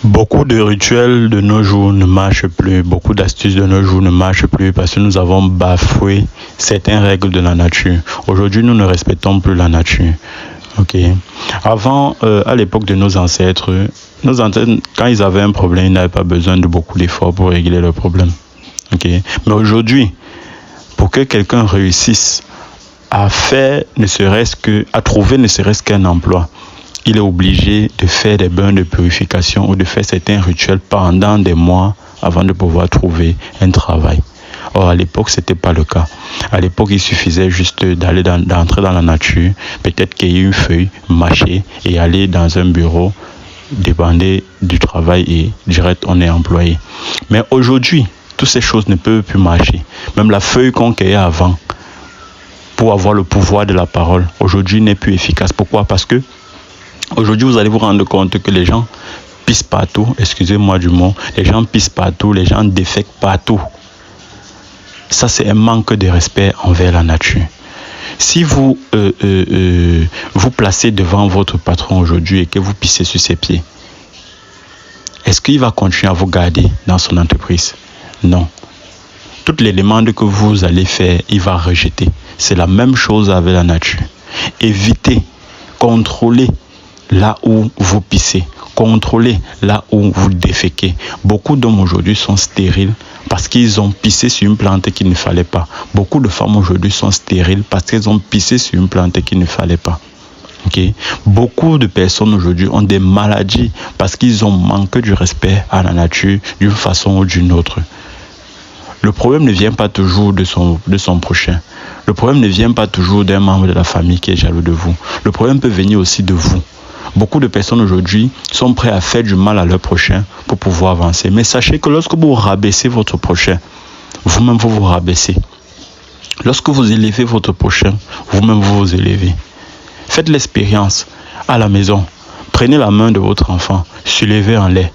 Beaucoup de rituels de nos jours ne marchent plus, beaucoup d'astuces de nos jours ne marchent plus parce que nous avons bafoué certaines règles de la nature. Aujourd'hui, nous ne respectons plus la nature. Ok. Avant, à l'époque de nos ancêtres, quand ils avaient un problème, ils n'avaient pas besoin de beaucoup d'efforts pour régler le problème. Ok. Mais aujourd'hui, pour que quelqu'un réussisse à trouver ne serait-ce qu'un emploi, il est obligé de faire des bains de purification ou de faire certains rituels pendant des mois avant de pouvoir trouver un travail. Or, à l'époque, ce n'était pas le cas. À l'époque, il suffisait juste d'entrer dans la nature, peut-être cueillir une feuille, mâcher et aller dans un bureau, demander du travail et direct, on est employé. Mais aujourd'hui, toutes ces choses ne peuvent plus marcher. Même la feuille qu'on cueillait avant pour avoir le pouvoir de la parole, aujourd'hui n'est plus efficace. Pourquoi? Parce que aujourd'hui, vous allez vous rendre compte que les gens pissent partout, excusez-moi du mot, les gens pissent partout, les gens défèquent partout. Ça, c'est un manque de respect envers la nature. Si vous vous placez devant votre patron aujourd'hui et que vous pissez sur ses pieds, est-ce qu'il va continuer à vous garder dans son entreprise? Non. Toutes les demandes que vous allez faire, il va rejeter. C'est la même chose avec la nature. Évitez, contrôlez là où vous pissez, contrôlez là où vous déféquez. Beaucoup d'hommes aujourd'hui sont stériles parce qu'ils ont pissé sur une plante qu'il ne fallait pas. Beaucoup de femmes aujourd'hui sont stériles parce qu'elles ont pissé sur une plante qu'il ne fallait pas. Okay? Beaucoup de personnes aujourd'hui ont des maladies parce qu'ils ont manqué du respect à la nature d'une façon ou d'une autre. Le problème ne vient pas toujours de son prochain. Le problème ne vient pas toujours d'un membre de la famille qui est jaloux de vous. Le problème peut venir aussi de vous. Beaucoup de personnes aujourd'hui sont prêtes à faire du mal à leur prochain pour pouvoir avancer. Mais sachez que lorsque vous rabaissez votre prochain, vous-même vous vous rabaissez. Lorsque vous élevez votre prochain, vous-même vous vous élevez. Faites l'expérience à la maison. Prenez la main de votre enfant, soulevez en l'air.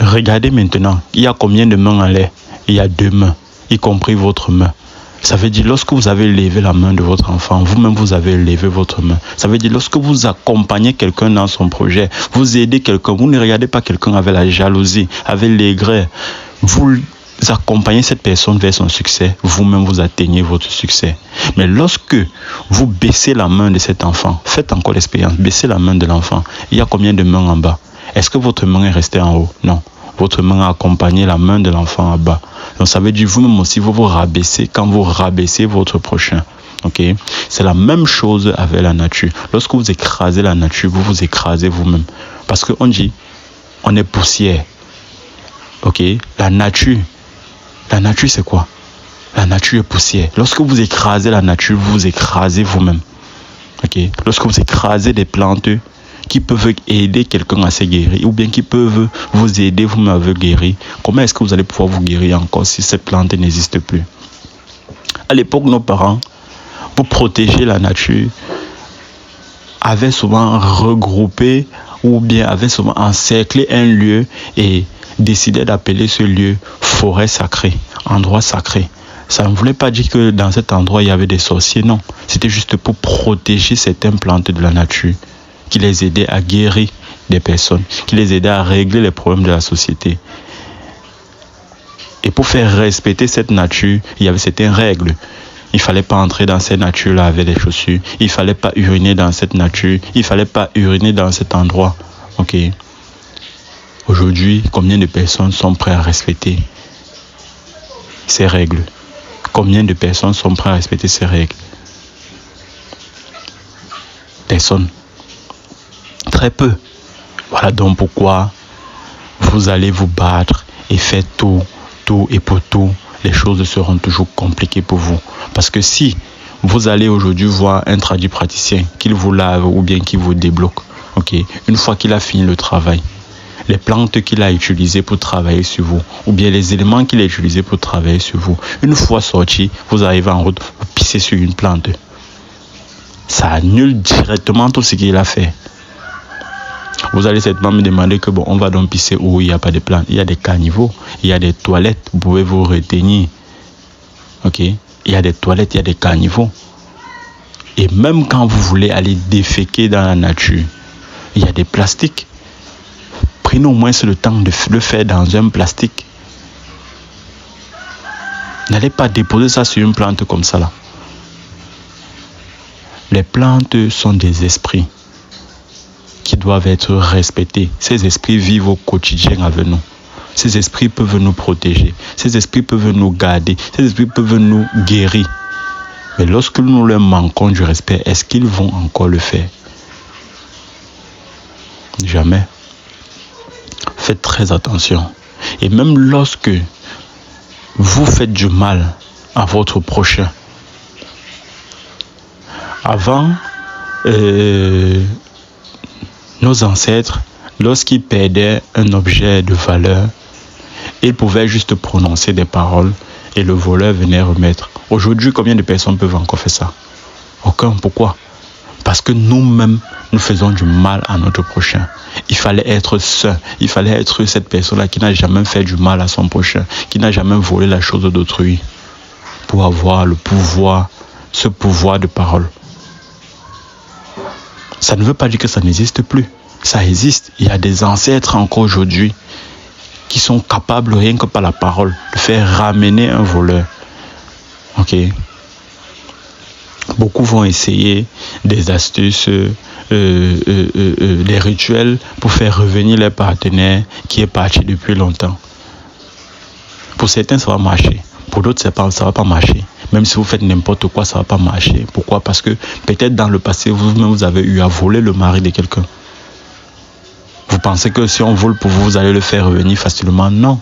Regardez maintenant, il y a combien de mains en l'air? Il y a 2 mains, y compris votre main. Ça veut dire lorsque vous avez levé la main de votre enfant, vous-même vous avez levé votre main. Ça veut dire lorsque vous accompagnez quelqu'un dans son projet, vous aidez quelqu'un, vous ne regardez pas quelqu'un avec la jalousie, avec l'aigreur. Vous accompagnez cette personne vers son succès, vous-même vous atteignez votre succès. Mais lorsque vous baissez la main de cet enfant, faites encore l'expérience, baissez la main de l'enfant, il y a combien de mains en bas? Est-ce que votre main est restée en haut? Non. Votre main a accompagné la main de l'enfant en bas. Donc ça veut dire vous-même aussi, vous vous rabaissez quand vous rabaissez votre prochain. Okay? C'est la même chose avec la nature. Lorsque vous écrasez la nature, vous vous écrasez vous-même. Parce qu'on dit, on est poussière. Okay? La nature c'est quoi? La nature est poussière. Lorsque vous écrasez la nature, vous vous écrasez vous-même. Okay? Lorsque vous écrasez des plantes qui peuvent aider quelqu'un à se guérir ou bien qui peuvent vous aider vous-même à vous guérir, comment est-ce que vous allez pouvoir vous guérir encore si cette plante n'existe plus? À l'époque, nos parents, pour protéger la nature, avaient souvent regroupé ou bien avaient souvent encerclé un lieu et décidé d'appeler ce lieu forêt sacrée, endroit sacré. Ça ne voulait pas dire que dans cet endroit il y avait des sorciers, non. C'était juste pour protéger certaines plantes de la nature, qui les aidait à guérir des personnes, qui les aidait à régler les problèmes de la société. Et pour faire respecter cette nature, il y avait certaines règles. Il ne fallait pas entrer dans cette nature-là avec des chaussures. Il ne fallait pas uriner dans cette nature. Il ne fallait pas uriner dans cet endroit. Ok. Aujourd'hui, combien de personnes sont prêtes à respecter ces règles? Combien de personnes sont prêtes à respecter ces règles? Personne. Très peu. Voilà donc pourquoi vous allez vous battre et faire tout et pour tout, les choses seront toujours compliquées pour vous. Parce que si vous allez aujourd'hui voir un praticien, qu'il vous lave ou bien qu'il vous débloque, okay, une fois qu'il a fini le travail, les plantes qu'il a utilisées pour travailler sur vous, ou bien les éléments qu'il a utilisés pour travailler sur vous, une fois sorti, vous arrivez en route, vous pissez sur une plante. Ça annule directement tout ce qu'il a fait. Vous allez certainement me demander que on va donc pisser où il n'y a pas de plantes. Il y a des caniveaux, il y a des toilettes, vous pouvez vous retenir. Ok? Il y a des toilettes, il y a des caniveaux. Et même quand vous voulez aller déféquer dans la nature, il y a des plastiques. Prenez au moins le temps de le faire dans un plastique. N'allez pas déposer ça sur une plante comme ça là. Les plantes sont des esprits qui doivent être respectés. Ces esprits vivent au quotidien avec nous. Ces esprits peuvent nous protéger. Ces esprits peuvent nous garder. Ces esprits peuvent nous guérir. Mais lorsque nous leur manquons du respect, est-ce qu'ils vont encore le faire? Jamais. Faites très attention. Et même lorsque vous faites du mal à votre prochain, avant, nos ancêtres, lorsqu'ils perdaient un objet de valeur, ils pouvaient juste prononcer des paroles et le voleur venait remettre. Aujourd'hui, combien de personnes peuvent encore faire ça? Aucun. Pourquoi? Parce que nous-mêmes, nous faisons du mal à notre prochain. Il fallait être saint. Il fallait être cette personne-là qui n'a jamais fait du mal à son prochain, qui n'a jamais volé la chose d'autrui, pour avoir le pouvoir, ce pouvoir de parole. Ça ne veut pas dire que ça n'existe plus. Ça existe. Il y a des ancêtres encore aujourd'hui qui sont capables, rien que par la parole, de faire ramener un voleur. Ok. Beaucoup vont essayer des astuces, des rituels pour faire revenir leur partenaire qui est parti depuis longtemps. Pour certains, ça va marcher. Pour d'autres, ça ne va pas marcher. Même si vous faites n'importe quoi, ça ne va pas marcher. Pourquoi? Parce que peut-être dans le passé, vous-même, vous avez eu à voler le mari de quelqu'un. Vous pensez que si on vole pour vous, vous allez le faire revenir facilement? Non.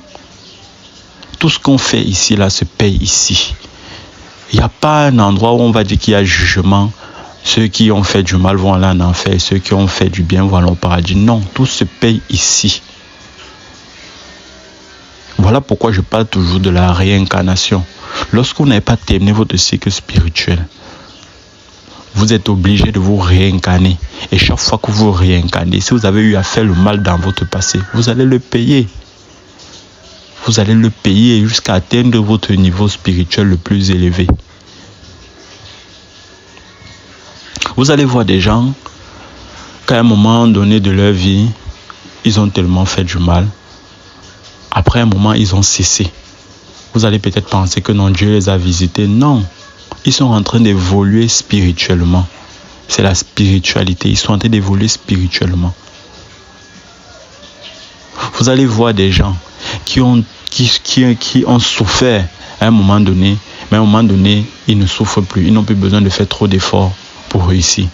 Tout ce qu'on fait ici, là, se paye ici. Il n'y a pas un endroit où on va dire qu'il y a jugement. Ceux qui ont fait du mal vont aller en enfer. Ceux qui ont fait du bien vont aller au paradis. Non, tout se paye ici. Voilà pourquoi je parle toujours de la réincarnation. Lorsque vous n'avez pas terminé votre cycle spirituel, vous êtes obligé de vous réincarner. Et chaque fois que vous réincarnez, si vous avez eu à faire le mal dans votre passé, vous allez le payer. Vous allez le payer jusqu'à atteindre votre niveau spirituel le plus élevé. Vous allez voir des gens qu'à un moment donné de leur vie, ils ont tellement fait du mal. Après un moment, ils ont cessé. Vous allez peut-être penser que non, Dieu les a visités. Non, ils sont en train d'évoluer spirituellement. C'est la spiritualité. Ils sont en train d'évoluer spirituellement. Vous allez voir des gens qui ont souffert à un moment donné, mais à un moment donné, ils ne souffrent plus. Ils n'ont plus besoin de faire trop d'efforts pour réussir.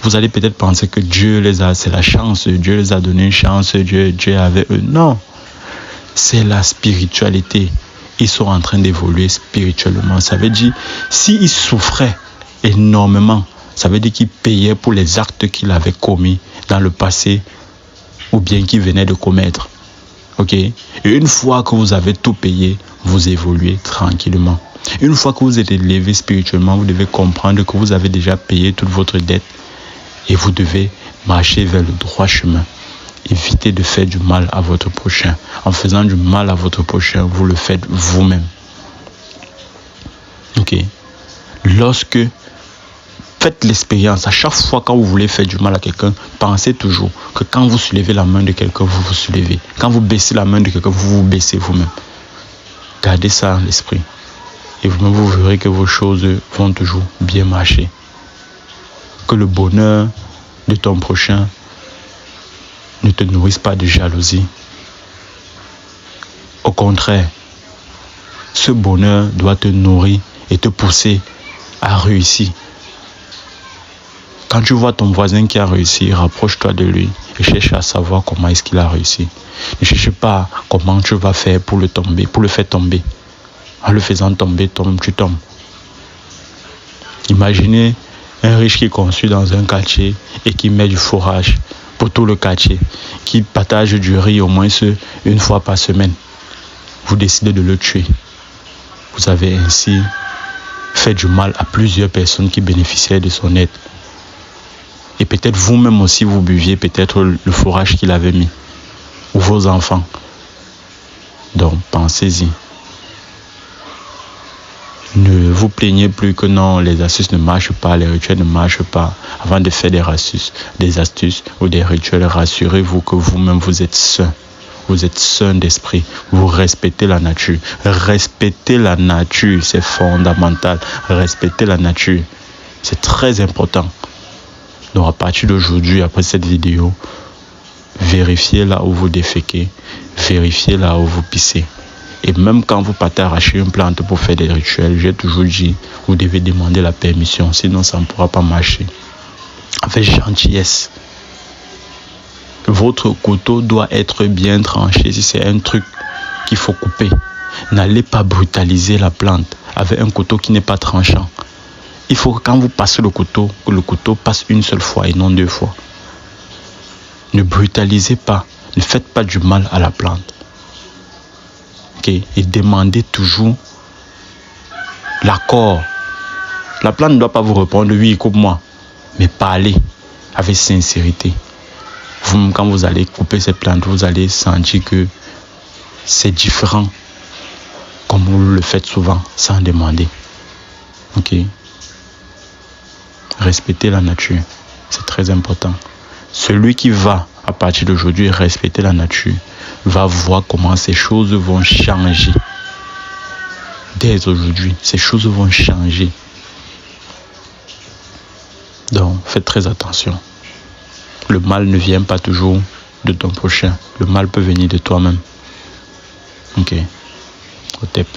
Vous allez peut-être penser que c'est la chance, Dieu les a donné une chance, Dieu est avec eux. Non, c'est la spiritualité. Ils sont en train d'évoluer spirituellement. Ça veut dire, s'ils souffraient énormément, ça veut dire qu'ils payaient pour les actes qu'ils avaient commis dans le passé ou bien qu'ils venaient de commettre. Ok? Et une fois que vous avez tout payé, vous évoluez tranquillement. Une fois que vous êtes élevé spirituellement, vous devez comprendre que vous avez déjà payé toute votre dette et vous devez marcher vers le droit chemin. Évitez de faire du mal à votre prochain. En faisant du mal à votre prochain, vous le faites vous-même. Ok? Lorsque faites l'expérience, à chaque fois quand vous voulez faire du mal à quelqu'un, pensez toujours que quand vous soulevez la main de quelqu'un, vous vous soulevez. Quand vous baissez la main de quelqu'un, vous vous baissez vous-même. Gardez ça à l'esprit. Et vous-même, vous verrez que vos choses vont toujours bien marcher. Que le bonheur de ton prochain ne te nourrisse pas de jalousie. Au contraire, ce bonheur doit te nourrir et te pousser à réussir. Quand tu vois ton voisin qui a réussi, rapproche-toi de lui et cherche à savoir comment est-ce qu'il a réussi. Ne cherche pas comment tu vas faire pour le faire tomber. En le faisant tomber, tu tombes. Imaginez un riche qui construit dans un quartier et qui met du fourrage pour tout le quartier, qui partage du riz au moins une fois par semaine. Vous décidez de le tuer. Vous avez ainsi fait du mal à plusieurs personnes qui bénéficiaient de son aide. Et peut-être vous-même aussi vous buviez peut-être le fourrage qu'il avait mis. Ou vos enfants. Donc pensez-y. Ne vous plaignez plus que non, les astuces ne marchent pas, les rituels ne marchent pas. Avant de faire des astuces ou des rituels, rassurez-vous que vous-même vous êtes sain. Vous êtes sain d'esprit. Vous respectez la nature. Respectez la nature, c'est fondamental. Respectez la nature, c'est très important. Donc à partir d'aujourd'hui, après cette vidéo, vérifiez là où vous déféquez. Vérifiez là où vous pissez. Et même quand vous partez arracher une plante pour faire des rituels, j'ai toujours dit, vous devez demander la permission, sinon ça ne pourra pas marcher. Avec gentillesse. Votre couteau doit être bien tranché si c'est un truc qu'il faut couper. N'allez pas brutaliser la plante avec un couteau qui n'est pas tranchant. Il faut que quand vous passez le couteau, que le couteau passe une seule fois et non deux fois. Ne brutalisez pas, ne faites pas du mal à la plante. Okay. Et demandez toujours l'accord. La plante ne doit pas vous répondre oui, coupe-moi, mais parlez avec sincérité. Vous-même, quand vous allez couper cette plante, vous allez sentir que c'est différent, comme vous le faites souvent, sans demander. Ok. Respectez la nature, c'est très important. Celui qui va, à partir d'aujourd'hui, respecter la nature, va voir comment ces choses vont changer. Dès aujourd'hui, ces choses vont changer. Donc, faites très attention. Le mal ne vient pas toujours de ton prochain. Le mal peut venir de toi-même. Ok. Au tep.